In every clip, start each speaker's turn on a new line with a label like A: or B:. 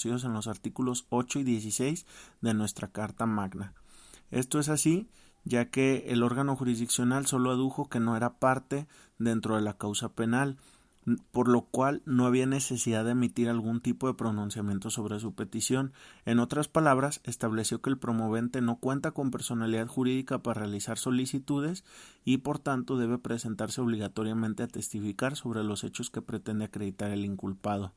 A: en los artículos 8 y 16 de nuestra Carta Magna. Esto es así, ya que el órgano jurisdiccional solo adujo que no era parte dentro de la causa penal, por lo cual no había necesidad de emitir algún tipo de pronunciamiento sobre su petición. En otras palabras, estableció que el promovente no cuenta con personalidad jurídica para realizar solicitudes y por tanto debe presentarse obligatoriamente a testificar sobre los hechos que pretende acreditar el inculpado.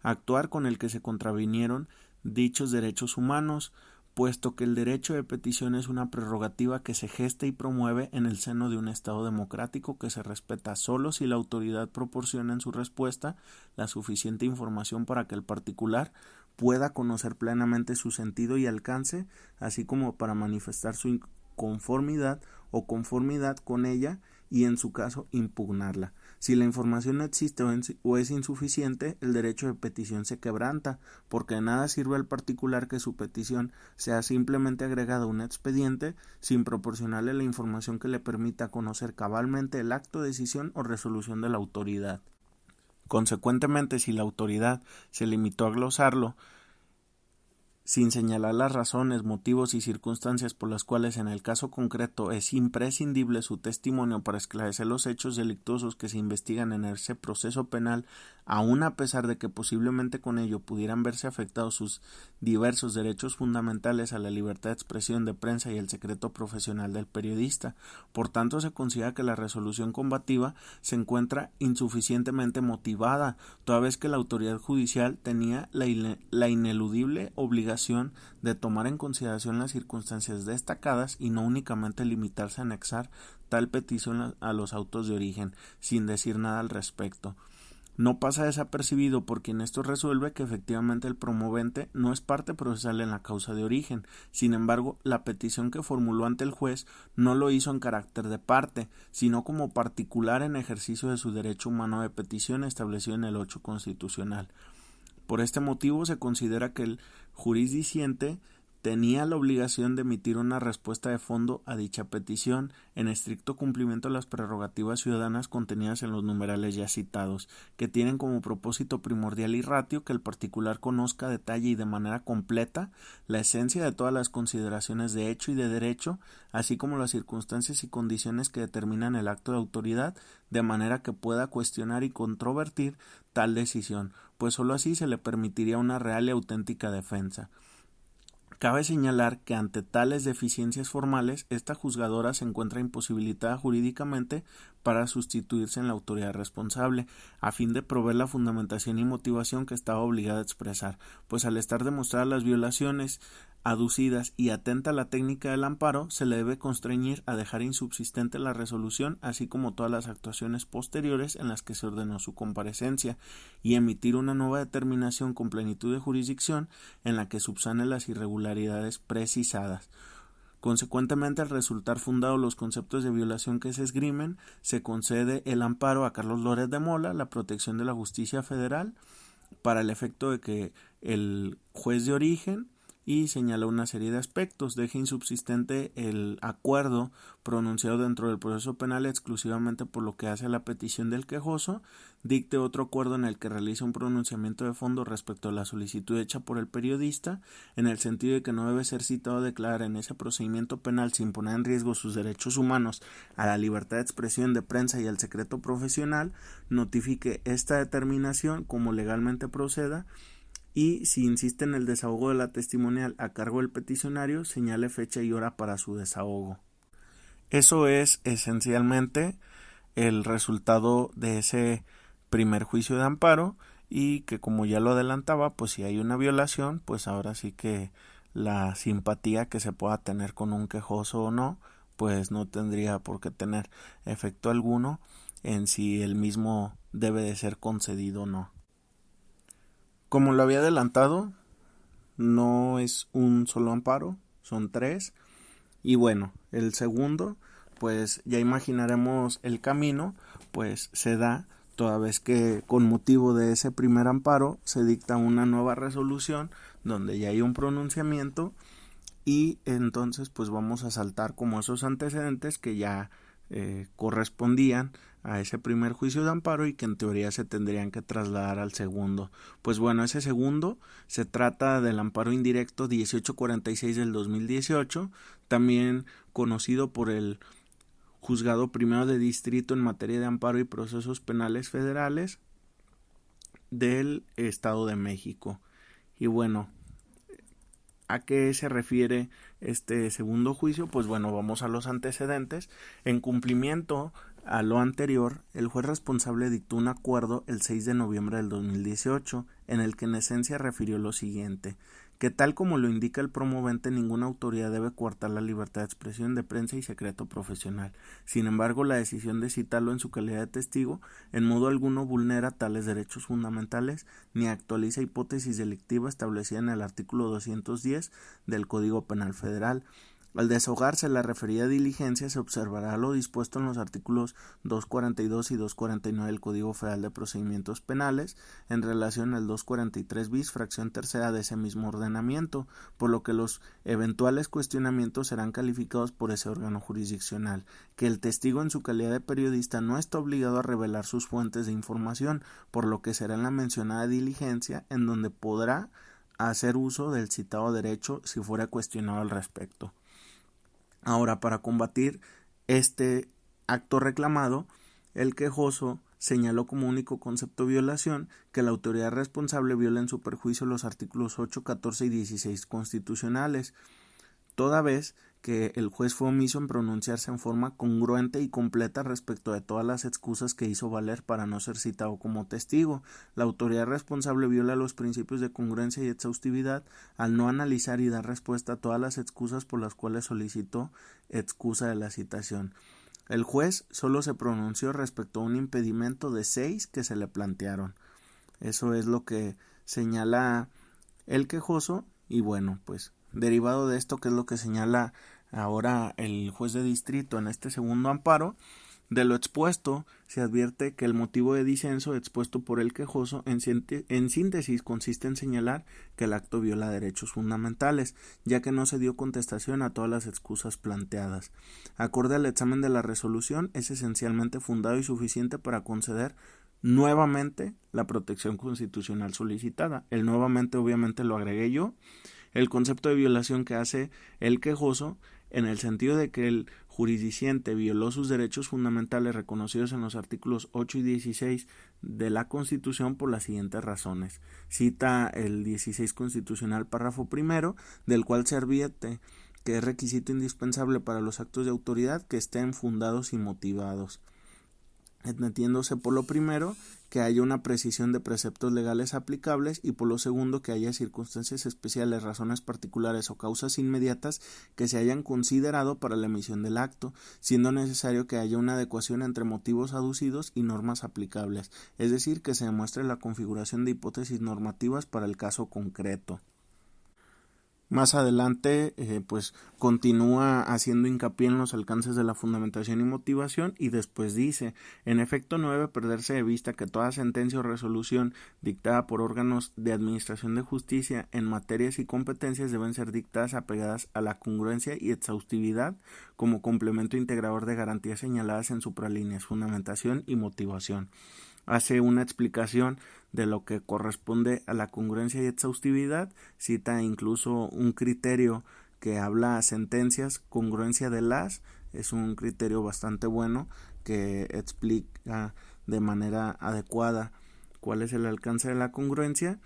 A: Actuar con el que se contravinieron dichos derechos humanos, puesto que el derecho de petición es una prerrogativa que se gesta y promueve en el seno de un Estado democrático que se respeta solo si la autoridad proporciona en su respuesta la suficiente información para que el particular pueda conocer plenamente su sentido y alcance, así como para manifestar su inconformidad o conformidad con ella y en su caso impugnarla. Si la información no existe o es insuficiente, el derecho de petición se quebranta, porque de nada sirve al particular que su petición sea simplemente agregada a un expediente sin proporcionarle la información que le permita conocer cabalmente el acto, decisión o resolución de la autoridad. Consecuentemente, si la autoridad se limitó a glosarlo, sin señalar las razones, motivos y circunstancias por las cuales en el caso concreto es imprescindible su testimonio para esclarecer los hechos delictuosos que se investigan en ese proceso penal, aun a pesar de que posiblemente con ello pudieran verse afectados sus diversos derechos fundamentales a la libertad de expresión de prensa y el secreto profesional del periodista. Por tanto, se considera que la resolución combativa se encuentra insuficientemente motivada, toda vez que la autoridad judicial tenía la ineludible obligación de tomar en consideración las circunstancias destacadas y no únicamente limitarse a anexar tal petición a los autos de origen, sin decir nada al respecto. No pasa desapercibido por quien esto resuelve que efectivamente el promovente no es parte procesal en la causa de origen. Sin embargo, la petición que formuló ante el juez no lo hizo en carácter de parte, sino como particular en ejercicio de su derecho humano de petición establecido en el 8 constitucional. Por este motivo se considera que el jurisdiciente tenía la obligación de emitir una respuesta de fondo a dicha petición, en estricto cumplimiento de las prerrogativas ciudadanas contenidas en los numerales ya citados, que tienen como propósito primordial y ratio que el particular conozca, detalle y de manera completa la esencia de todas las consideraciones de hecho y de derecho, así como las circunstancias y condiciones que determinan el acto de autoridad, de manera que pueda cuestionar y controvertir tal decisión, pues sólo así se le permitiría una real y auténtica defensa. Cabe señalar que ante tales deficiencias formales, esta juzgadora se encuentra imposibilitada jurídicamente para sustituirse en la autoridad responsable, a fin de proveer la fundamentación y motivación que estaba obligada a expresar, pues al estar demostradas las violaciones aducidas y atenta a la técnica del amparo, se le debe constreñir a dejar insubsistente la resolución, así como todas las actuaciones posteriores en las que se ordenó su comparecencia, y emitir una nueva determinación con plenitud de jurisdicción en la que subsane las irregularidades precisadas. Consecuentemente, al resultar fundados los conceptos de violación que se esgrimen, se concede el amparo a Carlos Lórez de Mola, la protección de la justicia federal, para el efecto de que el juez de origen y señala una serie de aspectos, deja insubsistente el acuerdo pronunciado dentro del proceso penal exclusivamente por lo que hace a la petición del quejoso, dicte otro acuerdo en el que realiza un pronunciamiento de fondo respecto a la solicitud hecha por el periodista, en el sentido de que no debe ser citado a declarar en ese procedimiento penal sin poner en riesgo sus derechos humanos a la libertad de expresión de prensa y al secreto profesional, notifique esta determinación como legalmente proceda, y si insiste en el desahogo de la testimonial a cargo del peticionario, señale fecha y hora para su desahogo. Eso es esencialmente el resultado de ese primer juicio de amparo, y que, como ya lo adelantaba, pues si hay una violación, pues ahora sí que la simpatía que se pueda tener con un quejoso o no, pues no tendría por qué tener efecto alguno en si el mismo debe de ser concedido o no. Como lo había adelantado, no es un solo amparo, son 3. Y bueno, el segundo, pues ya imaginaremos el camino, pues se da toda vez que con motivo de ese primer amparo se dicta una nueva resolución donde ya hay un pronunciamiento, y entonces pues vamos a saltar como esos antecedentes que ya correspondían a ese primer juicio de amparo y que en teoría se tendrían que trasladar al segundo. Pues bueno, ese segundo se trata del amparo indirecto 1846 del 2018, también conocido por el Juzgado Primero de Distrito en materia de amparo y procesos penales federales del Estado de México. Y bueno, ¿a qué se refiere este segundo juicio? Pues bueno, vamos a los antecedentes. En cumplimiento a lo anterior, el juez responsable dictó un acuerdo el 6 de noviembre del 2018, en el que en esencia refirió lo siguiente: que tal como lo indica el promovente, ninguna autoridad debe coartar la libertad de expresión, de prensa y secreto profesional. Sin embargo, la decisión de citarlo en su calidad de testigo en modo alguno vulnera tales derechos fundamentales ni actualiza hipótesis delictiva establecida en el artículo 210 del Código Penal Federal. Al desahogarse la referida diligencia, se observará lo dispuesto en los artículos 242 y 249 del Código Federal de Procedimientos Penales en relación al 243 bis, fracción tercera de ese mismo ordenamiento, por lo que los eventuales cuestionamientos serán calificados por ese órgano jurisdiccional, que el testigo en su calidad de periodista no está obligado a revelar sus fuentes de información, por lo que será en la mencionada diligencia en donde podrá hacer uso del citado derecho si fuera cuestionado al respecto. Ahora, para combatir este acto reclamado, el quejoso señaló como único concepto de violación que la autoridad responsable viola en su perjuicio los artículos 8, 14 y 16 constitucionales, toda vez que el juez fue omiso en pronunciarse en forma congruente y completa respecto de todas las excusas que hizo valer para no ser citado como testigo. La autoridad responsable viola los principios de congruencia y exhaustividad al no analizar y dar respuesta a todas las excusas por las cuales solicitó excusa de la citación. El juez solo se pronunció respecto a un impedimento de 6 que se le plantearon. Eso es lo que señala el quejoso y bueno, pues derivado de esto, que es lo que señala ahora el juez de distrito en este segundo amparo, de lo expuesto se advierte que el motivo de disenso expuesto por el quejoso en síntesis consiste en señalar que el acto viola derechos fundamentales, ya que no se dio contestación a todas las excusas planteadas. Acorde al examen de la resolución, es esencialmente fundado y suficiente para conceder nuevamente la protección constitucional solicitada. El nuevamente obviamente lo agregué yo. El concepto de violación que hace el quejoso, en el sentido de que el jurisdiciente violó sus derechos fundamentales reconocidos en los artículos 8 y 16 de la Constitución por las siguientes razones. Cita el 16 constitucional párrafo primero, del cual se advierte que es requisito indispensable para los actos de autoridad que estén fundados y motivados, entendiéndose por lo primero que haya una precisión de preceptos legales aplicables y por lo segundo que haya circunstancias especiales, razones particulares o causas inmediatas que se hayan considerado para la emisión del acto, siendo necesario que haya una adecuación entre motivos aducidos y normas aplicables, es decir, que se demuestre la configuración de hipótesis normativas para el caso concreto. Más adelante, pues continúa haciendo hincapié en los alcances de la fundamentación y motivación y después dice: en efecto, no debe perderse de vista que toda sentencia o resolución dictada por órganos de administración de justicia en materias y competencias deben ser dictadas apegadas a la congruencia y exhaustividad como complemento integrador de garantías señaladas en supralíneas, fundamentación y motivación. Hace una explicación de lo que corresponde a la congruencia y exhaustividad, cita incluso un criterio que habla a sentencias, congruencia de las, es un criterio bastante bueno que explica de manera adecuada cuál es el alcance de la congruencia.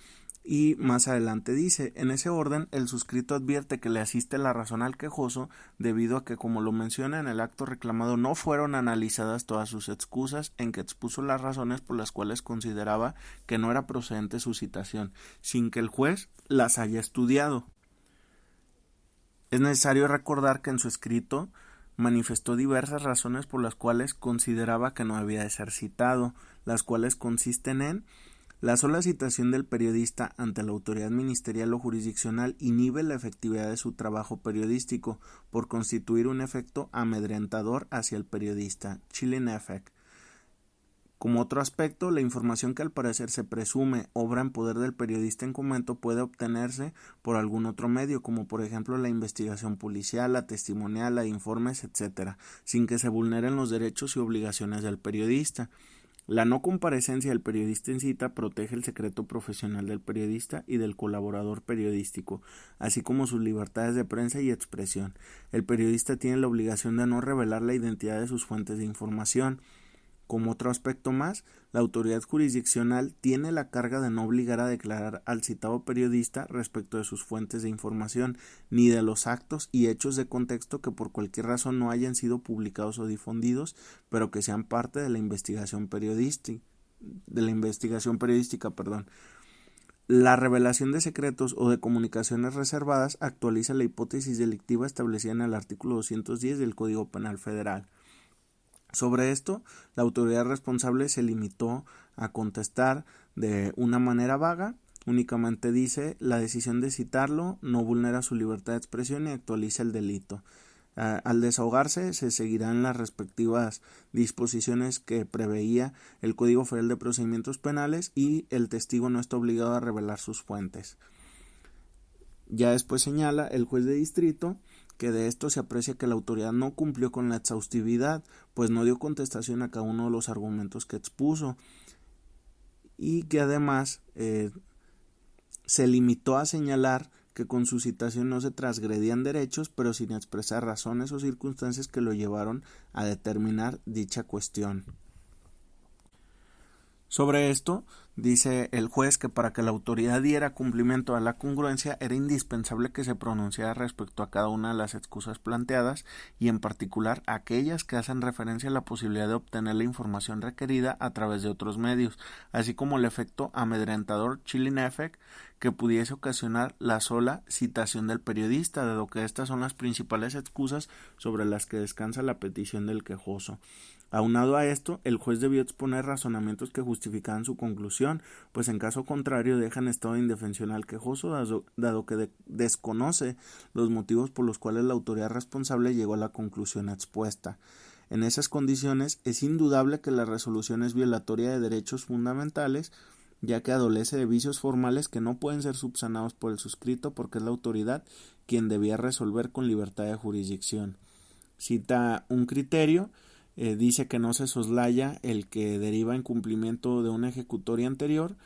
A: Y más adelante dice: en ese orden, el suscrito advierte que le asiste la razón al quejoso debido a que, como lo menciona en el acto reclamado, no fueron analizadas todas sus excusas, en que expuso las razones por las cuales consideraba que no era procedente su citación, sin que el juez las haya estudiado. Es necesario recordar que en su escrito manifestó diversas razones por las cuales consideraba que no debía de ser citado, las cuales consisten en: la sola citación del periodista ante la autoridad ministerial o jurisdiccional inhibe la efectividad de su trabajo periodístico por constituir un efecto amedrentador hacia el periodista, chilling effect, Como otro aspecto, la información que al parecer se presume obra en poder del periodista en comento puede obtenerse por algún otro medio, como por ejemplo la investigación policial, la testimonial, la de informes, etc., sin que se vulneren los derechos y obligaciones del periodista. La no comparecencia del periodista en cita protege el secreto profesional del periodista y del colaborador periodístico, así como sus libertades de prensa y expresión. El periodista tiene la obligación de no revelar la identidad de sus fuentes de información. Como otro aspecto más, la autoridad jurisdiccional tiene la carga de no obligar a declarar al citado periodista respecto de sus fuentes de información, ni de los actos y hechos de contexto que por cualquier razón no hayan sido publicados o difundidos, pero que sean parte de la investigación periodística. La revelación de secretos o de comunicaciones reservadas actualiza la hipótesis delictiva establecida en el artículo 210 del Código Penal Federal. Sobre esto, la autoridad responsable se limitó a contestar de una manera vaga, únicamente dice la decisión de citarlo no vulnera su libertad de expresión y actualiza el delito. Al desahogarse se seguirán las respectivas disposiciones que preveía el Código Federal de Procedimientos Penales y el testigo no está obligado a revelar sus fuentes. Ya después señala el juez de distrito que de esto se aprecia que la autoridad no cumplió con la exhaustividad, pues no dio contestación a cada uno de los argumentos que expuso, y que además se limitó a señalar que con su citación no se transgredían derechos, pero sin expresar razones o circunstancias que lo llevaron a determinar dicha cuestión. Sobre esto, dice el juez que para que la autoridad diera cumplimiento a la congruencia era indispensable que se pronunciara respecto a cada una de las excusas planteadas y en particular aquellas que hacen referencia a la posibilidad de obtener la información requerida a través de otros medios, así como el efecto amedrentador chilling effect que pudiese ocasionar la sola citación del periodista, dado que estas son las principales excusas sobre las que descansa la petición del quejoso. Aunado a esto, el juez debió exponer razonamientos que justificaban su conclusión, pues en caso contrario deja en estado de indefensión al quejoso, dado que desconoce los motivos por los cuales la autoridad responsable llegó a la conclusión expuesta. En esas condiciones, es indudable que la resolución es violatoria de derechos fundamentales, ya que adolece de vicios formales que no pueden ser subsanados por el suscrito porque es la autoridad quien debía resolver con libertad de jurisdicción. Cita un criterio. Dice que no se soslaya el que deriva en cumplimiento de una ejecutoria anterior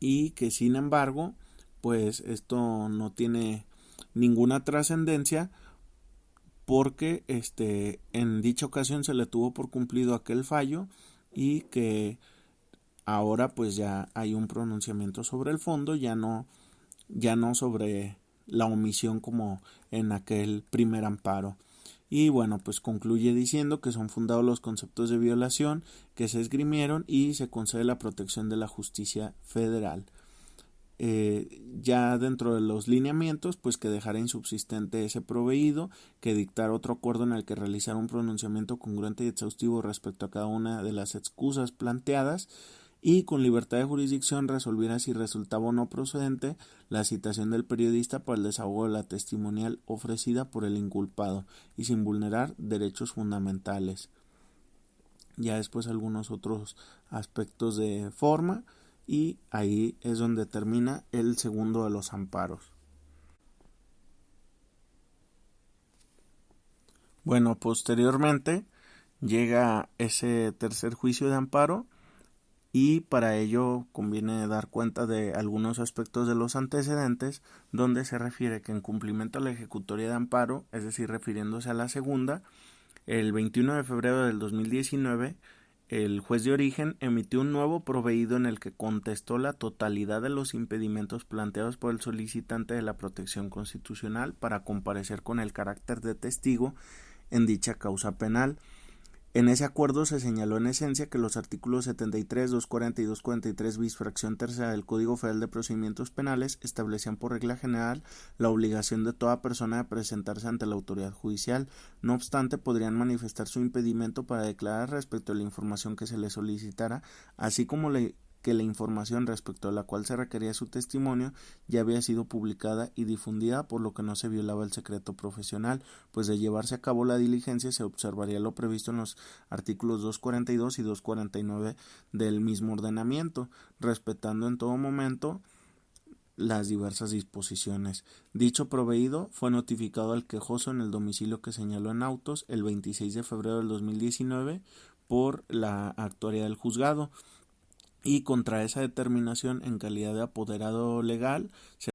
A: y que sin embargo pues esto no tiene ninguna trascendencia porque en dicha ocasión se le tuvo por cumplido aquel fallo y que ahora pues ya hay un pronunciamiento sobre el fondo, ya no sobre la omisión como en aquel primer amparo. Y bueno, pues concluye diciendo que son fundados los conceptos de violación que se esgrimieron y se concede la protección de la justicia federal. Ya dentro de los lineamientos, pues que dejara insubsistente ese proveído, que dictar otro acuerdo en el que realizar un pronunciamiento congruente y exhaustivo respecto a cada una de las excusas planteadas, y con libertad de jurisdicción resolviera si resultaba o no procedente la citación del periodista para el desahogo de la testimonial ofrecida por el inculpado y sin vulnerar derechos fundamentales. Ya después algunos otros aspectos de forma y ahí es donde termina el segundo de los amparos. Bueno, posteriormente llega ese tercer juicio de amparo y para ello conviene dar cuenta de algunos aspectos de los antecedentes donde se refiere que en cumplimiento a la ejecutoria de amparo, es decir, refiriéndose a la segunda, el 21 de febrero del 2019 el juez de origen emitió un nuevo proveído en el que contestó la totalidad de los impedimentos planteados por el solicitante de la protección constitucional para comparecer con el carácter de testigo en dicha causa penal. En ese acuerdo se señaló en esencia que los artículos 73, 240 y 243 bis fracción tercera del Código Federal de Procedimientos Penales establecían por regla general la obligación de toda persona de presentarse ante la autoridad judicial. No obstante, podrían manifestar su impedimento para declarar respecto a la información que se les solicitara, así como que la información respecto a la cual se requería su testimonio ya había sido publicada y difundida, por lo que no se violaba el secreto profesional, pues de llevarse a cabo la diligencia se observaría lo previsto en los artículos 242 y 249 del mismo ordenamiento, respetando en todo momento las diversas disposiciones. Dicho proveído fue notificado al quejoso en el domicilio que señaló en autos el 26 de febrero del 2019 por la actuaría del juzgado, y contra esa determinación, en calidad de apoderado legal, se